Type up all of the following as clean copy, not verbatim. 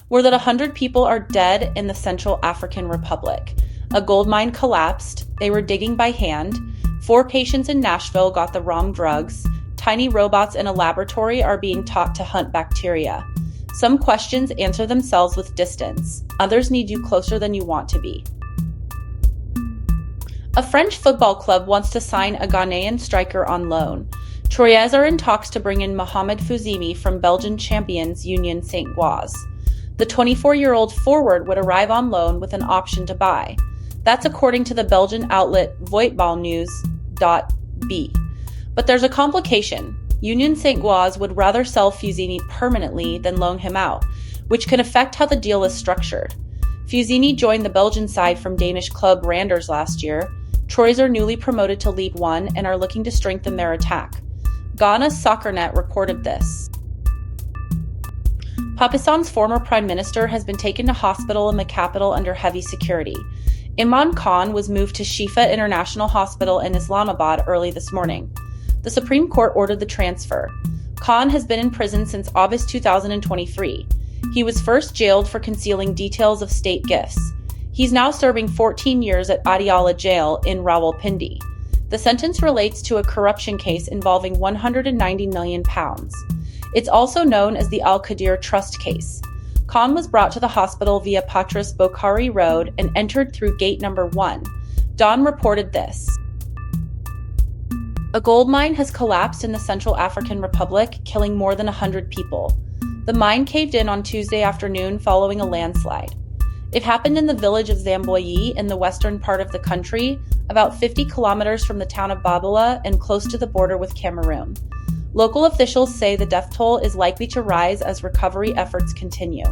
were that 100 people are dead in the Central African Republic. A gold mine collapsed. They were digging by hand. 4 patients in Nashville got the wrong drugs. Tiny robots in a laboratory are being taught to hunt bacteria. Some questions answer themselves with distance. Others need you closer than you want to be. A French football club wants to sign a Ghanaian striker on loan. Troyes are in talks to bring in Mohammed Fuseini from Belgian champions Union Saint-Gilloise. The 24-year-old forward would arrive on loan with an option to buy. That's according to the Belgian outlet voetbalnews.be. But there's a complication. Union Saint-Gilloise would rather sell Fuseini permanently than loan him out, which can affect how the deal is structured. Fuseini joined the Belgian side from Danish club Randers last year. Troyes are newly promoted to League One and are looking to strengthen their attack. Ghana's Soccernet reported this. Pakistan's former prime minister has been taken to hospital in the capital under heavy security. Imran Khan was moved to Shifa International Hospital in Islamabad early this morning. The Supreme Court ordered the transfer. Khan has been in prison since August 2023. He was first jailed for concealing details of state gifts. He's now serving 14 years at Adiala Jail in Rawalpindi. The sentence relates to a corruption case involving £190 million. It's also known as the Al-Qadir Trust case. Khan was brought to the hospital via Patras Bokhari Road and entered through gate number 1. Dawn reported this. A gold mine has collapsed in the Central African Republic, killing more than 100 people. The mine caved in on Tuesday afternoon following a landslide. It happened in the village of Zamboyi in the western part of the country, about 50 kilometers from the town of Babila and close to the border with Cameroon. Local officials say the death toll is likely to rise as recovery efforts continue.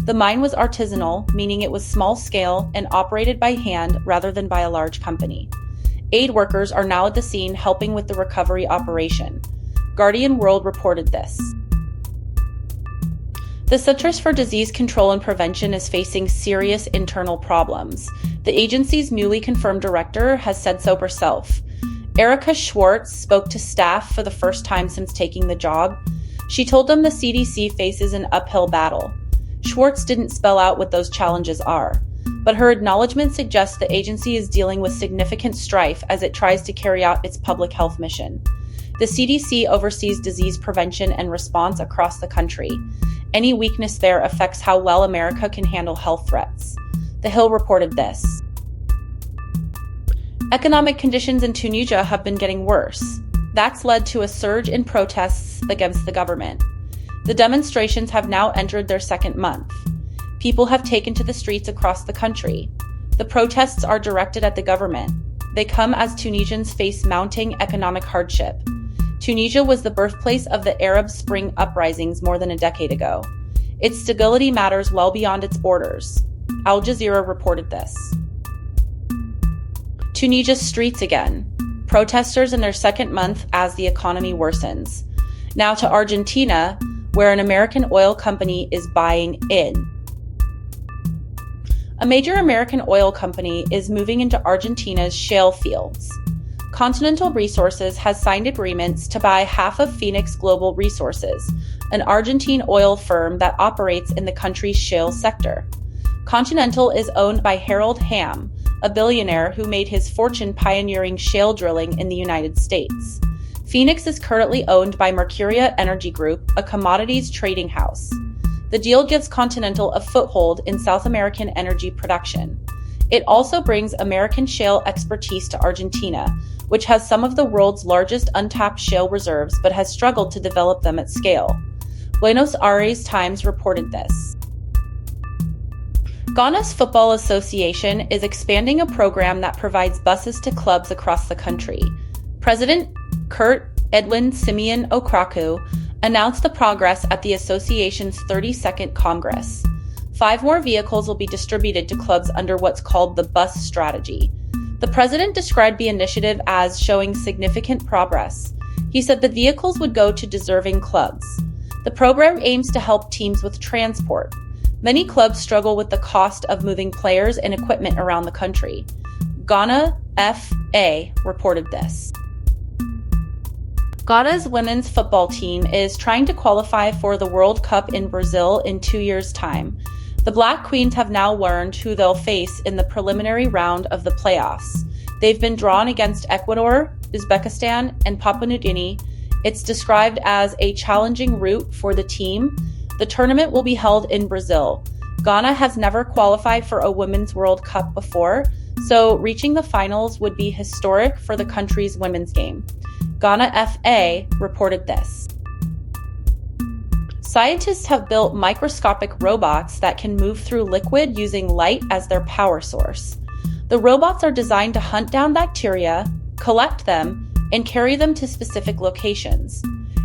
The mine was artisanal, meaning it was small scale and operated by hand rather than by a large company. Aid workers are now at the scene helping with the recovery operation. Guardian World reported this. The Centers for Disease Control and Prevention is facing serious internal problems. The agency's newly confirmed director has said so herself. Erica Schwartz spoke to staff for the first time since taking the job. She told them the CDC faces an uphill battle. Schwartz didn't spell out what those challenges are, but her acknowledgement suggests the agency is dealing with significant strife as it tries to carry out its public health mission. The CDC oversees disease prevention and response across the country. Any weakness there affects how well America can handle health threats. The Hill reported this. Economic conditions in Tunisia have been getting worse. That's led to a surge in protests against the government. The demonstrations have now entered their second month. People have taken to the streets across the country. The protests are directed at the government. They come as Tunisians face mounting economic hardship. Tunisia was the birthplace of the Arab Spring uprisings more than a decade ago. Its stability matters well beyond its borders. Al Jazeera reported this. Tunisia's streets again. Protesters in their second month as the economy worsens. Now to Argentina, where an American oil company is buying in. A major American oil company is moving into Argentina's shale fields. Continental Resources has signed agreements to buy half of Phoenix Global Resources, an Argentine oil firm that operates in the country's shale sector. Continental is owned by Harold Hamm, a billionaire who made his fortune pioneering shale drilling in the United States. Phoenix is currently owned by Mercuria Energy Group, a commodities trading house. The deal gives Continental a foothold in South American energy production. It also brings American shale expertise to Argentina, which has some of the world's largest untapped shale reserves but has struggled to develop them at scale. Buenos Aires Times reported this. Ghana's Football Association is expanding a program that provides buses to clubs across the country. President Kurt Edwin Simeon-Okraku announced the progress at the association's 32nd Congress. 5 more vehicles will be distributed to clubs under what's called the bus strategy. The president described the initiative as showing significant progress. He said the vehicles would go to deserving clubs. The program aims to help teams with transport. Many clubs struggle with the cost of moving players and equipment around the country. Ghana FA reported this. Ghana's women's football team is trying to qualify for the World Cup in Brazil in 2 years' time. The Black Queens have now learned who they'll face in the preliminary round of the playoffs. They've been drawn against Ecuador, Uzbekistan, and Papua New Guinea. It's described as a challenging route for the team. The tournament will be held in Brazil. Ghana has never qualified for a Women's World Cup before, so reaching the finals would be historic for the country's women's game. Ghana FA reported this. Scientists have built microscopic robots that can move through liquid using light as their power source. The robots are designed to hunt down bacteria, collect them, and carry them to specific locations.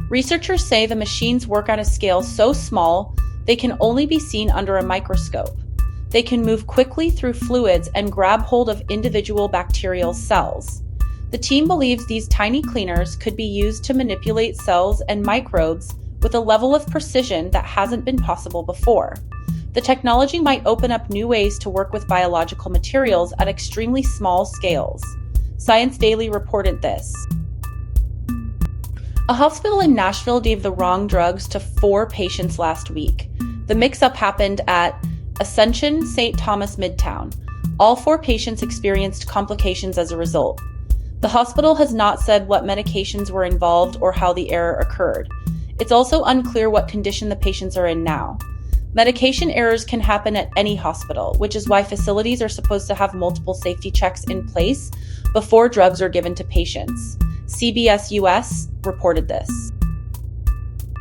Researchers say the machines work on a scale so small they can only be seen under a microscope. They can move quickly through fluids and grab hold of individual bacterial cells. The team believes these tiny cleaners could be used to manipulate cells and microbes with a level of precision that hasn't been possible before. The technology might open up new ways to work with biological materials at extremely small scales. ScienceDaily reported this. A hospital in Nashville gave the wrong drugs to 4 patients last week. The mix-up happened at Ascension St. Thomas Midtown. All 4 patients experienced complications as a result. The hospital has not said what medications were involved or how the error occurred. It's also unclear what condition the patients are in now. Medication errors can happen at any hospital, which is why facilities are supposed to have multiple safety checks in place before drugs are given to patients. CBS US reported this.